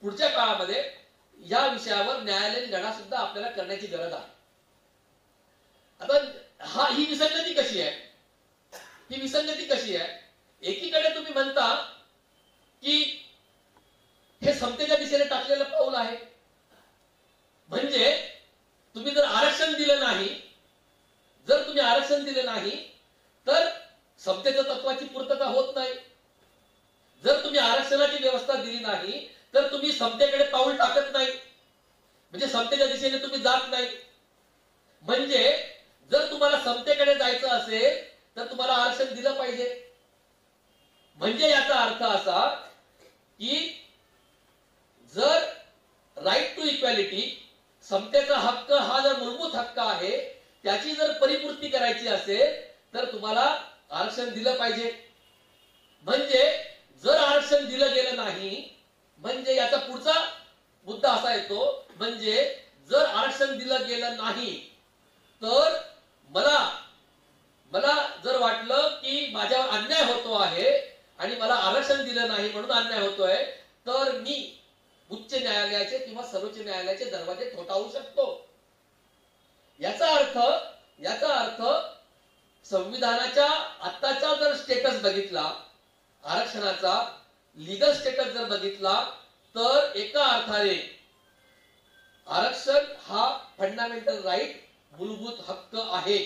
D: पुढच्या काळामध्ये या विषयावर न्यायालयीन लढा सुद्धा आपल्याला करण्याची गरज आहे. आता ही विसंगती कशी आहे? एकीकडे तुम्ही म्हणता की हे समतेच्या दिशेने टाकलेलं पाऊल आहे, म्हणजे तुम्ही जर आरक्षण दिलं नाही तर समतेच्या तत्वाची पूर्तता होत नाही. जर तुम्ही आरक्षणाची व्यवस्था दिली नाही तर तुम्ही समतेकडे पाऊल टाकत नाही, म्हणजे समतेच्या दिशेने तुम्ही जात नाही. म्हणजे जर तुम्हाला समतेकडे जायचं असेल तर तुम्हाला आरक्षण दिलं पाहिजे. म्हणजे याचा अर्थ असा की जर राईट टू इक्वॅलिटी, समतेचा हक्क हा जर मूलभूत हक्क आहे, त्याची जर परिपूर्ती करायची असेल तर तुम्हाला आरक्षण दिलं पाहिजे. म्हणजे जर आरक्षण दिलं गेलं नाही म्हणजे याचा पुढचा मुद्दा असा येतो, म्हणजे जर आरक्षण दिलं गेलं नाही तर मला जर वाटलं की माझ्यावर अन्याय होतो आहे आणि मला आरक्षण दिलं नाही म्हणून अन्याय होतोय, तर मी उच्च न्यायालयाचे किंवा सर्वोच्च न्यायालयाचे दरवाजे ठोठावू शकतो. याचा अर्थ संविधानाच्या आत्ताचा जर स्टेटस बघितला, आरक्षणाचा लीगल स्टेटस जर बघितला, तर एका अर्थाने आरक्षण हा फंडामेंटल राईट, मूलभूत हक्क आहे.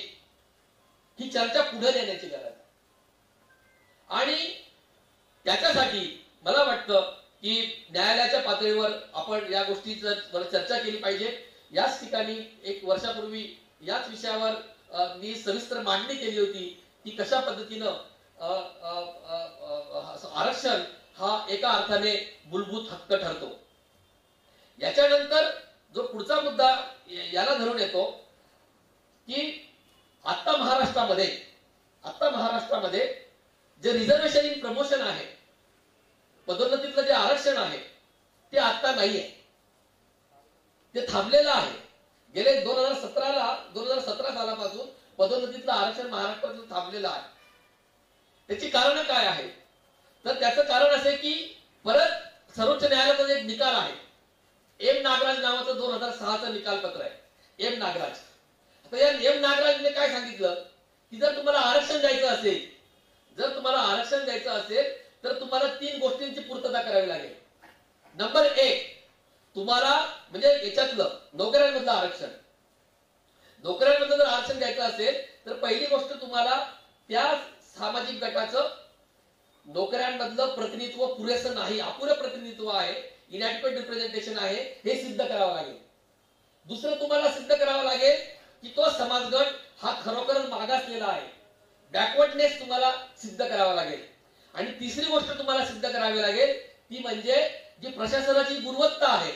D: ही चर्चा पुढे नेण्याची गरज आहे आणि त्याच्यासाठी मला वाटतं की न्यायालयाच्या पातळीवर आपण या गोष्टीवर चर्चा केली पाहिजे. याच ठिकाणी 1 वर्षापूर्वी याच विषयावर मी सविस्तर मांडणी केली होती की कशा पद्धतीनं आरक्षण हा एका अर्थाने मूलभूत हक्क ठरतो. याच्यानंतर जो पुढचा मुद्दा याला धरून येतो की आता महाराष्ट्रामध्ये जे रिझर्वेशन इन प्रमोशन आहे, पदोन्नतीतलं जे आरक्षण आहे ते आता नाहीये, ते थांबलेलं आहे. गेले 2017 सालापासून पदोन्नतीतलं आरक्षण महाराष्ट्रात थांबलेलं आहे. त्याची कारण काय आहे? तर त्याचं कारण असे की परत सर्वोच्च न्यायालयाचा एक निकाल आहे, एम नागराज नावाचं 2006चं निकाल पत्र आहे, एम नागराज. आता या एम नागराजने काय सांगितलं की जर तुम्हाला आरक्षण द्यायचं असेल, जर तुम्हाला आरक्षण द्यायचं असेल तर तुम्हाला 3 गोष्टींची पूर्तता करावी लागेल. नंबर 1, तुम्हाला म्हणजे याच्यातलं नोकऱ्यांमधलं आरक्षण, नोकऱ्यांमधलं जर आरक्षण द्यायचं असेल तर पहिली गोष्ट तुम्हाला त्या सामाजिक गटाचं नोकऱ्यांमधलं प्रतिनिधित्व पुरेसं नाही, अपुरं प्रतिनिधित्व आहे, इनॅडिक्वेट रिप्रेझेंटेशन आहे, हे सिद्ध करावं लागेल. दुसरं तुम्हाला सिद्ध करावं लागेल की तो समाजगट हा खरोखरच मागासलेला आहे, बॅकवर्डनेस तुम्हाला सिद्ध करावा लागेल. आणि तिसरी गोष्ट तुम्हाला सिद्ध करावी लागेल ती म्हणजे जी प्रशासनाची गुणवत्ता आहे,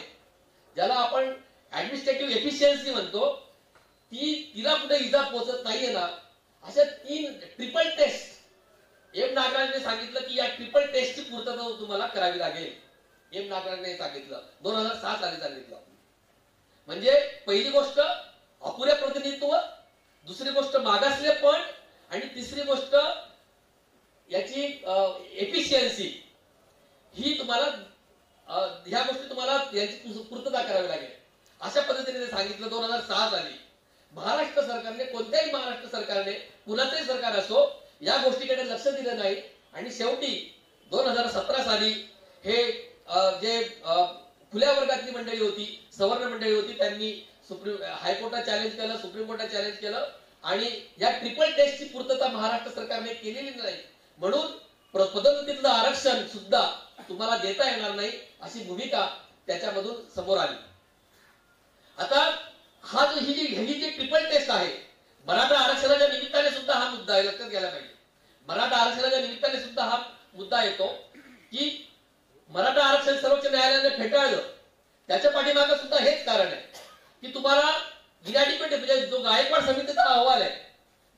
D: ज्याला आपण ऍडमिनिस्ट्रेटिव्ह एफिशियन्सी म्हणतो, तिला कुठे इजा पोहोचत नाहीये ना, अशा 3 ट्रिपल टेस्ट एम नागराजने सांगितलं की या ट्रिपल टेस्टची पूर्तता तुम्हाला करावी लागेल. एम नागराजने सांगितलं 2007 साली सांगितलं. म्हणजे पहिली गोष्ट अपुरे प्रतिनिधित्व, दुसरी गोष्ट मागासलेपण आणि तिसरी गोष्ट याची एफिशियन्सी, ही तुम्हाला ह्या गोष्टी तुम्हाला याची पूर्तता करावी लागेल. अशा पद्धतीने सांगितलं 2006 साली. महाराष्ट्र सरकारने, कोणत्याही महाराष्ट्र सरकारने, कुणाचंही सरकार असो, या गोष्टीकडे लक्ष दिलं नाही. आणि शेवटी 2017 साली हे जे खुल्या वर्गातली मंडळी होती, सवर्ण मंडळी होती, त्यांनी हायकोर्टात चॅलेंज केलं, सुप्रीम कोर्टात चॅलेंज केलं आणि या ट्रिपल टेस्टची पूर्तता महाराष्ट्र सरकारने केलेली नाही, म्हणून पदोन्नतीतलं आरक्षण सुद्धा तुम्हाला देता येणार नाही अशी भूमिका त्याच्यामधून समोर आली. आता हा जो ही जी ट्रिपल टेस्ट आहे, मराठा आरक्षणाच्या निमित्ताने सुद्धा हा मुद्दा आहे, लक्षात घ्यायला पाहिजे. मराठा आरक्षणाच्या निमित्ताने सुद्धा हा मुद्दा येतो की मराठा आरक्षण सर्वोच्च न्यायालयाने फेटाळलं, त्याच्या पाठीमागे सुद्धा हेच कारण आहे की तुम्हाला इनॅडिक्वेट, म्हणजे जो गायकवाड समितीचा अहवाल आहे,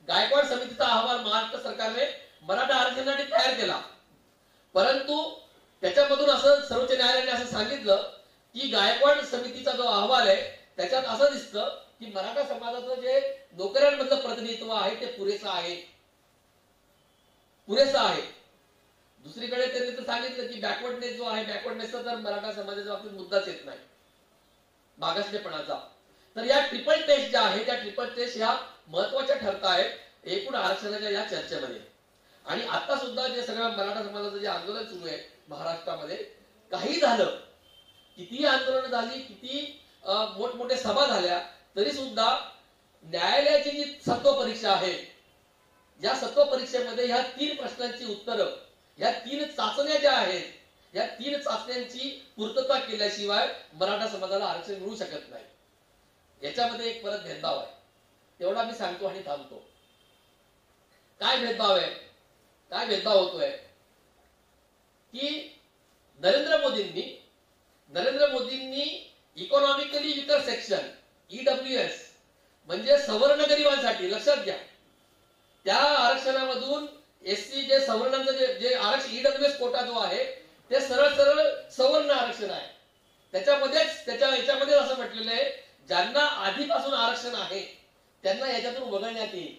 D: गायकवाड समितीचा अहवाल महाराष्ट्र सरकारने मराठा आरक्षणासाठी तयार केला, परंतु त्याच्यामधून असं सर्वोच्च न्यायालयाने असं सांगितलं की गायकवाड समितीचा जो अहवाल आहे त्याच्यात असं दिसतं की मराठा समाजाचं जे नोकऱ्यांमधलं प्रतिनिधित्व आहे ते पुरेसं आहे, पुरेसं आहे. दुसरीकडे त्यांनी तर सांगितलं की बॅकवर्डनेस जो आहे, बॅकवर्डनेसचा तर मराठा समाजाच्या बाबतीत मुद्दाच येत नाही, मागासलेपणाचा. तर या ट्रिपल टेस्ट ज्या आहेत, त्या ट्रिपल टेस्ट ह्या महत्वाच्या ठरत आहेत एकूण आरक्षणाच्या या चर्चेमध्ये. आणि आता सुद्धा जे सगळं मराठा समाजाचं जे आंदोलन सुरू आहे महाराष्ट्रामध्ये, काही झालं, किती आंदोलन झाली, किती मोठमोठ्या सभा झाल्या, तरी सुद्धा न्यायालयाची जी सत्व परीक्षा आहे, या सत्व परीक्षेमध्ये ह्या 3 प्रश्नांची उत्तरं, या 3 चाचण्या ज्या आहेत, या 3 चाचण्यांची पूर्तता केल्याशिवाय मराठा समाजाला आरक्षण मिळू शकत नाही. याच्यामध्ये एक परत भेदभाव आहे, तेवढा मी सांगतो आणि थांबतो. काय भेदभाव आहे, काय भेदभाव होतोय की नरेंद्र मोदींनी इकॉनॉमिकली विकर सेक्शन EWS म्हणजे सवर्ण गरिबांसाठी, लक्षात घ्या, त्या आरक्षणामधून SC जे सवर्णांचं जे आरक्षण EWS कोटा जो आहे ते सरळ सरळ सवर्ण आरक्षण आहे. याच्यामध्ये असं म्हटलेलं आहे ज्यांना आधीपासून आरक्षण आहे त्यांना याच्यातून वगळण्यात येईल.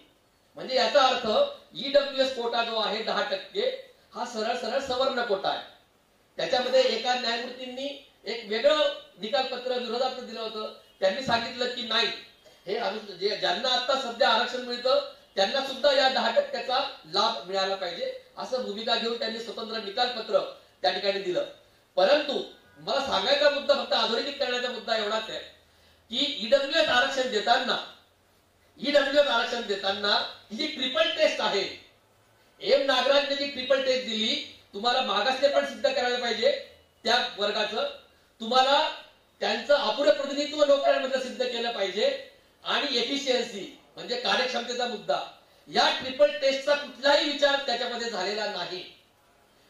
D: म्हणजे याचा अर्थ EWS कोटा जो आहे 10% हा सरळ सरळ सवर्ण कोटा आहे. त्याच्यामध्ये एका न्यायमूर्तींनी एक वेगळं निकालपत्र विरोधात दिलं होतं. त्यांनी सांगितलं की नाही, हे ज्यांना आता सध्या आरक्षण मिळतं त्यांना सुद्धा या 10%चा लाभ मिळाला पाहिजे असं भूमिका घेऊन त्यांनी स्वतंत्र निकालपत्र त्या ठिकाणी दिलं. परंतु मला सांगायचा मुद्दा फक्त अधोरेखित करण्याचा मुद्दा एवढाच आहे की EWS आरक्षण देताना ही जी ट्रिपल टेस्ट आहे, एम नागराजने जी ट्रिपल टेस्ट दिली, तुम्हाला मागासले पण सिद्ध करायला पाहिजे त्या वर्गाचं, तुम्हाला त्यांचं अपुरे प्रतिनिधित्व नोकऱ्यांमध्ये सिद्ध केलं पाहिजे आणि एफिशियन्सी म्हणजे कार्यक्षमतेचा मुद्दा, या ट्रिपल टेस्टचा कुठलाही विचार त्याच्यामध्ये झालेला नाही.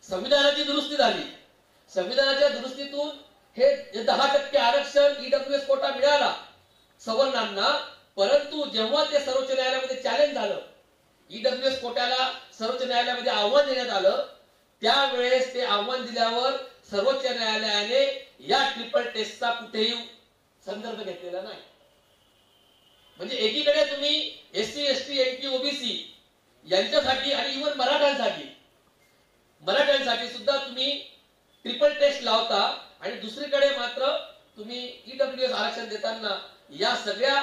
D: संविधानाची दुरुस्ती झाली, संविधानाच्या दुरुस्तीतून हे 10% आरक्षण EWS कोटा मिळाला सवर्णांना, परंतु जेव्हा ते सर्वोच्च न्यायालयामध्ये चॅलेंज झालं, EWS कोट्याला सर्वोच्च न्यायालयामध्ये आव्हान देण्यात आलं, त्यावेळेस ते आव्हान दिल्यावर सर्वोच्च न्यायालयाने या ट्रिपल टेस्टचा कुठेही संदर्भ घेतलेला नाही. म्हणजे एकीकडे तुम्ही SC ST NT OBC यांच्यासाठी आणि इव्हन मराठ्यांसाठी सुद्धा तुम्ही ट्रिपल टेस्ट लावता आणि दुसरीकडे मात्र तुम्ही ईडब्ल्यूएस आरक्षण देताना या सगळ्या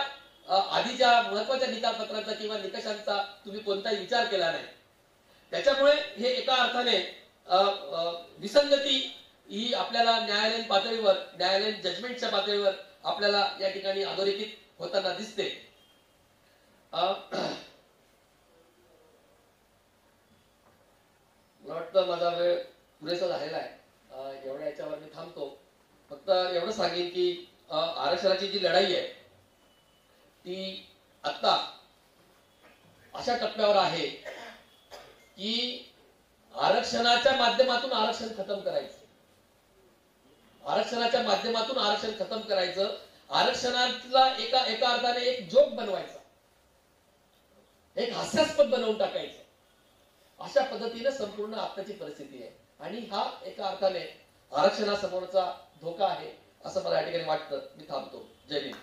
D: आधीच्या महत्वाच्या निकालपत्रांचा किंवा निकषांचा तुम्ही कोणताही विचार केला नाही. त्याच्यामुळे हे एका अर्थाने विसंगती ही आपल्याला न्यायालयीन पातळीवर, न्यायालयीन जजमेंटच्या पातळीवर आपल्याला या ठिकाणी अधोरेखित होताना दिसते. मला वाटतं माझा वेळ पुरेसा झालेला आहे. एवढ्या याच्यावर मी थांबतो. फक्त एवढं सांगेन की आरक्षणाची जी लढाई आहे ती आता अशा टप्प्यावर आहे की आरक्षणाच्या माध्यमातून आरक्षण खतम करायचं, आरक्षणाच्या माध्यमातून आरक्षण खतम करायचं, आरक्षणाला एका अर्थाने एक जोक बनवायचा, एक हास्यास्पद बनवून टाकायचं, अशा पद्धतीने संपूर्ण आताची परिस्थिती आहे. आणि हा एका अर्थाने आरक्षणासमोरचा धोका आहे असं मला या ठिकाणी वाटतं. मी थांबतो. जय हिंद.